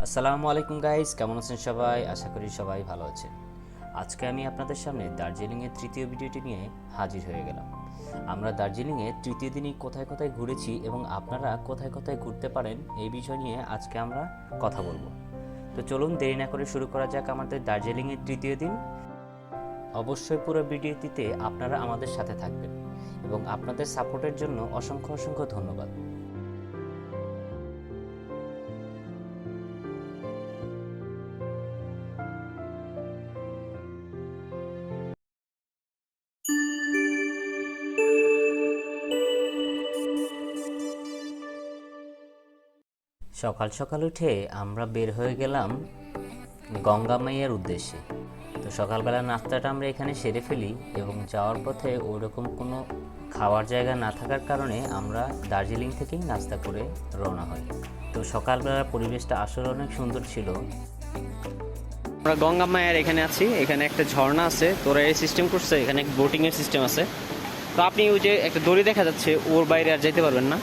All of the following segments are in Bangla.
আসসালামু আলাইকুম গাইস, কেমন আছেন সবাই? আশা করি সবাই ভালো আছেন। আজকে আমি আপনাদের সামনে দার্জিলিংয়ের তৃতীয় ভিডিওটি নিয়ে হাজির হয়ে গেলাম। আমরা দার্জিলিংয়ে তৃতীয় দিনই কোথায় কোথায় ঘুরেছি এবং আপনারা কোথায় কোথায় ঘুরতে পারেন এই বিষয় নিয়ে আজকে আমরা কথা বলবো। তো চলুন দেরি না করে শুরু করা যাক আমাদের দার্জিলিংয়ের তৃতীয় দিন। অবশ্যই পুরো ভিডিওটিতে আপনারা আমাদের সাথে থাকবেন এবং আপনাদের সাপোর্টের জন্য অসংখ্য অসংখ্য ধন্যবাদ। সকাল সকাল উঠে আমরা বের হয়ে গেলাম গঙ্গা মাইয়ার উদ্দেশ্যে। তো সকালবেলা নাস্তাটা আমরা এখানে সেরে ফেলি এবং যাওয়ার পথে ওইরকম কোনো খাওয়ার জায়গা না থাকার কারণে আমরা দার্জিলিং থেকেই নাস্তা করে রওনা হই। তো সকালবেলার পরিবেশটা আসলে অনেক সুন্দর ছিল। আমরা গঙ্গা মায়ের এখানে আছি, এখানে একটা ঝর্ণা আছে, তোরা এই সিস্টেম করছে, এখানে বোটিংয়ের সিস্টেম আছে। তো আপনি ওই যে একটা দড়ি দেখা যাচ্ছে, ওর বাইরে আর যেতে পারবেন না।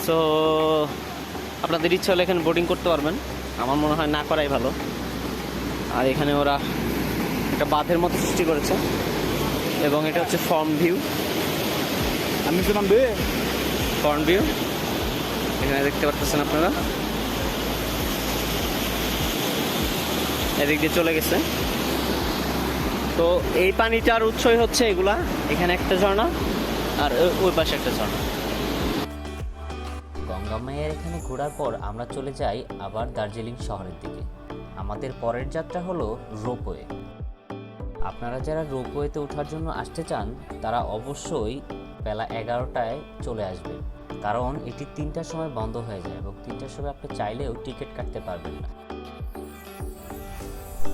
সো আপনাদের ইচ্ছা হলে এখানে বোটিং করতে পারবেন, আমার মনে হয় না করাই ভালো। আর এখানে ওরা একটা বাঁধের মতো সৃষ্টি করেছে এবং এটা হচ্ছে ফর্ম ভিউ। ফর্ম ভিউ এখানে দেখতে পাচ্ছেন আপনারা, এদিক দিয়ে চলে গেছে। তো এই পানিটার উৎসই হচ্ছে এগুলা, এখানে একটা ঝর্ণা আর ওই পাশে একটা ঝর্ণা। গঙ্গা মাইয়ার এখানে ঘোরার পর আমরা চলে যাই আবার দার্জিলিং শহরের দিকে। আমাদের পরের যাত্রা হলো রোপওয়ে। আপনারা যারা রোপওয়েতে ওঠার জন্য আসতে চান তারা অবশ্যই বেলা 11টায় চলে আসবেন, কারণ এটি 3টার সময় বন্ধ হয়ে যায় এবং 3টার সময় আপনি চাইলেও টিকিট কাটতে পারবেন না।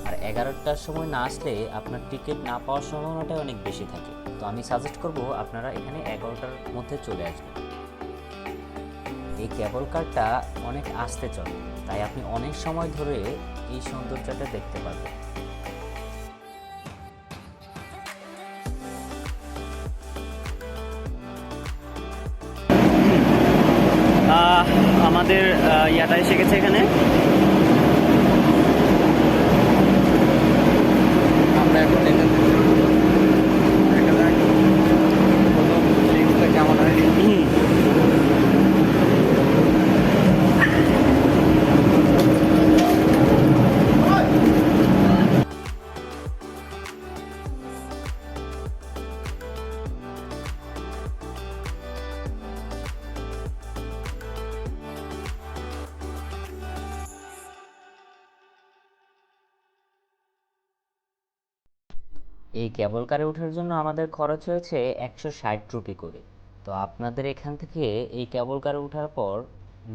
আর 11টার সময় না আসলে আপনার টিকিট না পাওয়ার সম্ভাবনাটাই অনেক বেশি থাকে। তো আমি সাজেস্ট করব আপনারা এখানে 11টার মধ্যে চলে আসবেন। এই কেবল কারটা অনেক আস্তে চলে, তাই আপনি অনেক সময় ধরে এই সৌন্দর্যটা দেখতে পারবেন। আমাদের ইয়াটা এসে গেছে এখানে। আমরা এখন কেমন হয়। এই কেবল কারে ওঠার জন্য আমাদের খরচ হয়েছে 160 রুপি করে। তো আপনাদের এখান থেকে এই কেবল কারে ওঠার পর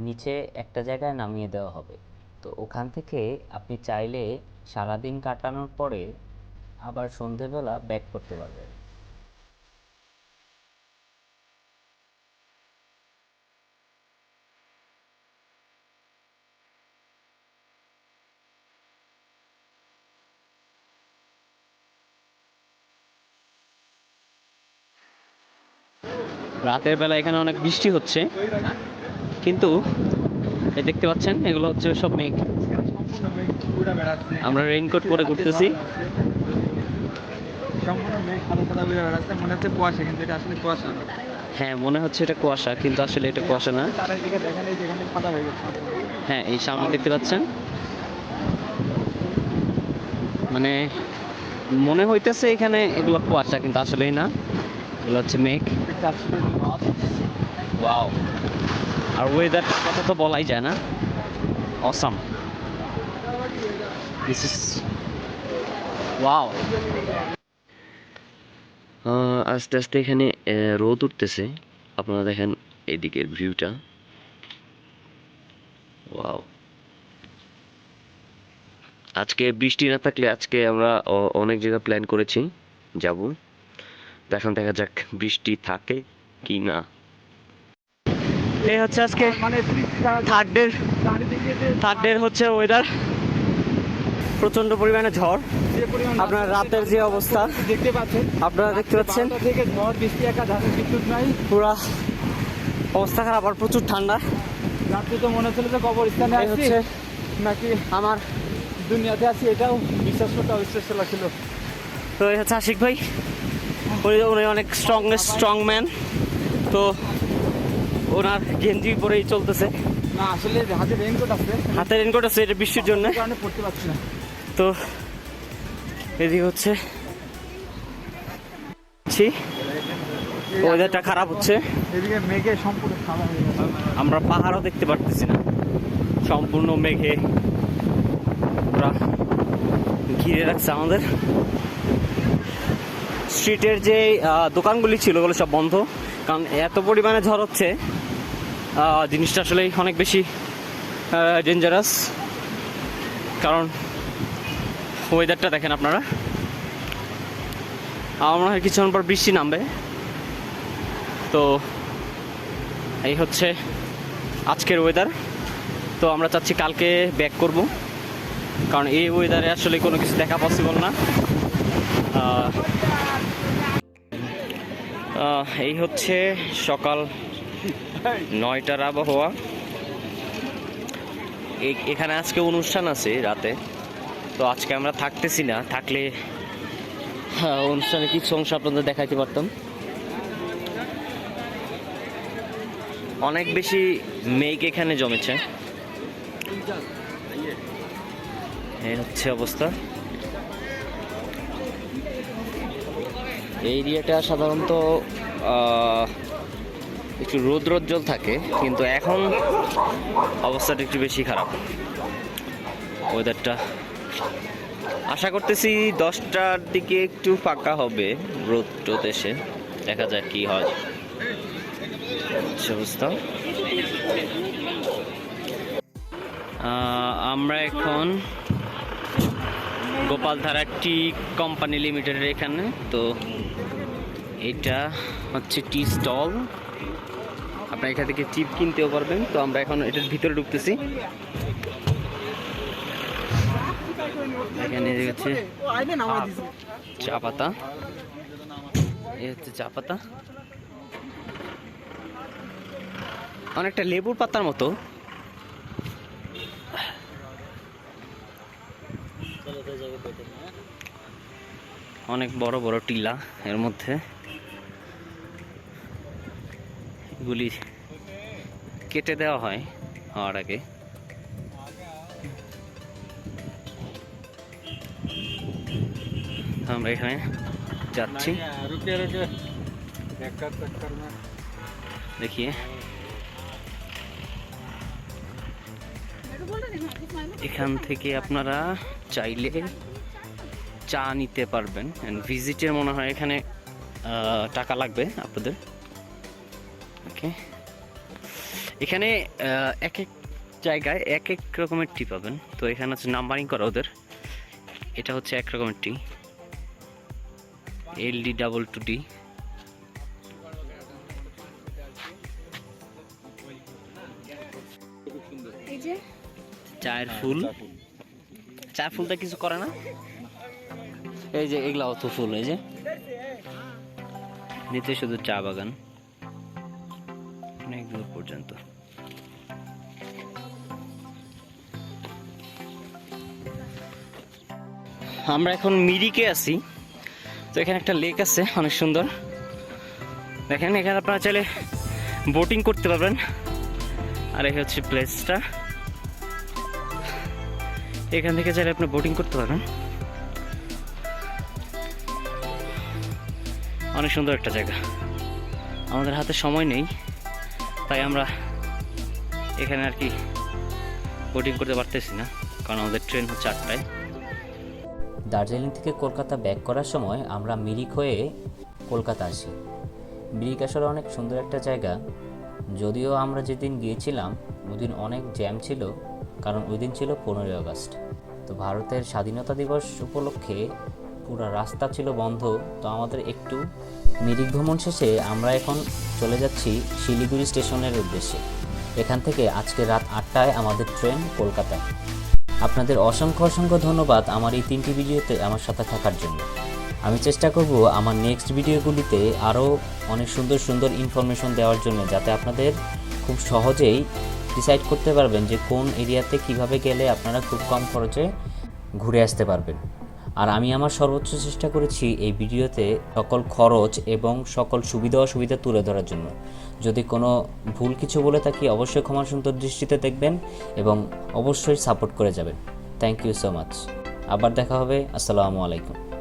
নিচে একটা জায়গায় নামিয়ে দেওয়া হবে। তো ওখান থেকে আপনি চাইলে সারাদিন কাটানোর পরে আবার সন্ধেবেলা ব্যাক করতে পারবেন। রাতের বেলা এখানে অনেক বৃষ্টি হচ্ছে, কিন্তু এই দেখতে পাচ্ছেন এগুলো হচ্ছে সব মেঘ। আমরা রেইনকোট পরে ঘুরতেছি। হ্যাঁ, মনে হচ্ছে এটা কুয়াশা, কিন্তু আসলে এটা কুয়াশা না। হ্যাঁ, এই সামনে দেখতে পাচ্ছেন, মানে মনে হইতেছে এখানে এগুলো কুয়াশা, কিন্তু আসলেই না, এগুলো হচ্ছে মেঘ। ওয়াও! আর ওয়েদার কথা তো বলাই যায় না, অসাম। This is wow. আস্তে আস্তে এখানে রোদ উঠতেছে, আপনারা দেখেন এদিকের ভিউটা। ওয়াও! আজকে বৃষ্টি না থাকলে আজকে আমরা অনেক জায়গা প্ল্যান করেছি যাব। এখন দেখা যাক বৃষ্টি থাকে কি না। এই হচ্ছে আজকে থার্ড ডে হচ্ছে ওয়েদার। প্রচন্ড পরিমাণে ঝড়, আপনার রাতের যে অবস্থা আপনারা দেখতে পাচ্ছেন, পুরা অবস্থা খারাপ আর প্রচুর ঠান্ডা। রাত্রে তো মনে হচ্ছিল যে কবরস্থানে আসছি। নাকি আমার দুনিয়াতে আছি এটাও বিশ্বাস করতে অবিশ্বাস্য লাগছিল। তো এই হচ্ছে আশিক ভাই, উনি অনেক স্ট্রং ম্যান। তো ওনার গেঞ্জি পরেই চলতেছে। না আসলে হাতে রেইনকোট আছে, হাতে রেনকোট আছে, এটা বৃষ্টির জন্য। এই কারণে পড়তে পারছি না। তো এদিকে হচ্ছে ওয়েদারটা খারাপ হচ্ছে, এদিকে মেঘে সম্পূর্ণ সাদা হয়ে গেছে। আমরা পাহাড়ও দেখতে পারতেছি না, সম্পূর্ণ মেঘে পুরা ঘিরে রাখছে আমাদের। স্ট্রিটের যে দোকানগুলি ছিল ওগুলো সব বন্ধ, কারণ এত পরিমাণে ঝড় হচ্ছে। জিনিসটা আসলে অনেক বেশি ডেঞ্জারাস, কারণ ওয়েদারটা দেখেন আপনারা। আমার মনে হয় কিছুক্ষণ পর বৃষ্টি নামবে। তো এই হচ্ছে আজকের ওয়েদার। তো আমরা চাচ্ছি কালকে ব্যাক করব, কারণ এই ওয়েদারে আসলে কোনো কিছু দেখা পসিবল না। এই হচ্ছে সকাল 9টার আবহাওয়া। এখানে আজকে অনুষ্ঠান আছে রাতে, তো আজকে আমরা থাকতেছি না, থাকলে অনুষ্ঠানে কিছু অংশ আপনাদের দেখাইতে পারতাম। অনেক বেশি মেঘ এখানে জমেছে, এই হচ্ছে অবস্থা। এই এরিয়াটা সাধারণত একটু রৌদ্রোজ্জ্বল থাকে, কিন্তু এখন অবস্থাটা একটু বেশি খারাপ ওয়েদারটা। আশা করতেছি 10টার দিকে একটু ফাঁকা হবে, রোদ টোদ এসে, দেখা যাক কি হয় অবস্থা। আমরা এখন গোপালধারা টি কোম্পানি লিমিটেডের এখানে। তো এটা হচ্ছে টি স্টল, আপনারা এখান থেকে চিপ কিনতেও পারবেন। তো আমরা এখন এটার ভিতরে ঢুকতেছি। এখানে হচ্ছে চা পাতা, এই হচ্ছে চা পাতা, অনেকটা লেবুর পাতার মতো। অনেক বড় বড় টিলা এর মধ্যে, এগুলি কেটে দেওয়া হয় হওয়ার আগে। আমরা এখানে যাচ্ছি, দেখিয়ে এখান থেকে আপনারা চাইলে চা নিতে পারবেন। ভিজিটের মনে হয় এখানে টাকা লাগবে আপনাদের। ওকে, এখানে এক এক জায়গায় এক এক রকমের টি পাবেন। তো এখানে হচ্ছে নাম্বারিং করা ওদের। এটা হচ্ছে এক রকমের টি, LD22D। চায়ের ফুল, চায়ের ফুলটা কিছু করে না। এই যে এগুলা অত ফুল, এই যে নিচে শুধু চা বাগান অনেক দূর পর্যন্ত। আমরা এখন মিরিকে আছি। তো এখানে একটা লেক আছে অনেক সুন্দর, দেখেন। এখানে আপনারা চাইলে বোটিং করতে পারবেন। আর এই হচ্ছে প্লেসটা, এখান থেকে চাইলে আপনি বোটিং করতে পারবেন। অনেক সুন্দর একটা জায়গা। আমাদের হাতে সময় নেই, তাই আমরা এখানে আর কি বোটিং করতে পারতেছি না, কারণ আমাদের ট্রেন হচ্ছে 8টায়। দার্জিলিং থেকে কলকাতা ব্যাক করার সময় আমরা মিরিক হয়ে কলকাতা আসি। মিরিক আসলে অনেক সুন্দর একটা জায়গা। যদিও আমরা যেদিন গিয়েছিলাম ওদিন অনেক জ্যাম ছিল, কারণ ওই দিন ছিল 15ই আগস্ট। তো ভারতের স্বাধীনতা দিবস উপলক্ষে পুরো রাস্তা ছিল বন্ধ। তো আমাদের একটু মিরিক ভ্রমণ শেষে আমরা এখন চলে যাচ্ছি শিলিগুড়ি স্টেশনের উদ্দেশ্যে। এখান থেকে আজকে রাত 8টায় আমাদের ট্রেন কলকাতায়। আপনাদের অসংখ্য অসংখ্য ধন্যবাদ আমার এই 3টি ভিডিওতে আমার সাথে থাকার জন্য। আমি চেষ্টা করব আমার নেক্সট ভিডিওগুলিতে আরও অনেক সুন্দর সুন্দর ইনফরমেশন দেওয়ার জন্য, যাতে আপনাদের খুব সহজেই ডিসাইড করতে পারবেন যে কোন এরিয়াতে কিভাবে গেলে আপনারা খুব কম খরচে ঘুরে আসতে পারবেন। আর আমি আমার সর্বোচ্চ চেষ্টা করেছি এই ভিডিওতে সকল খরচ এবং সকল সুবিধা অসুবিধা তুলে ধরার জন্য। যদি কোনো ভুল কিছু বলে থাকি অবশ্যই ক্ষমা সুন্দর দৃষ্টিতে দেখবেন এবং অবশ্যই সাপোর্ট করে যাবেন। Thank you so much. আবার দেখা হবে। আসসালামু আলাইকুম।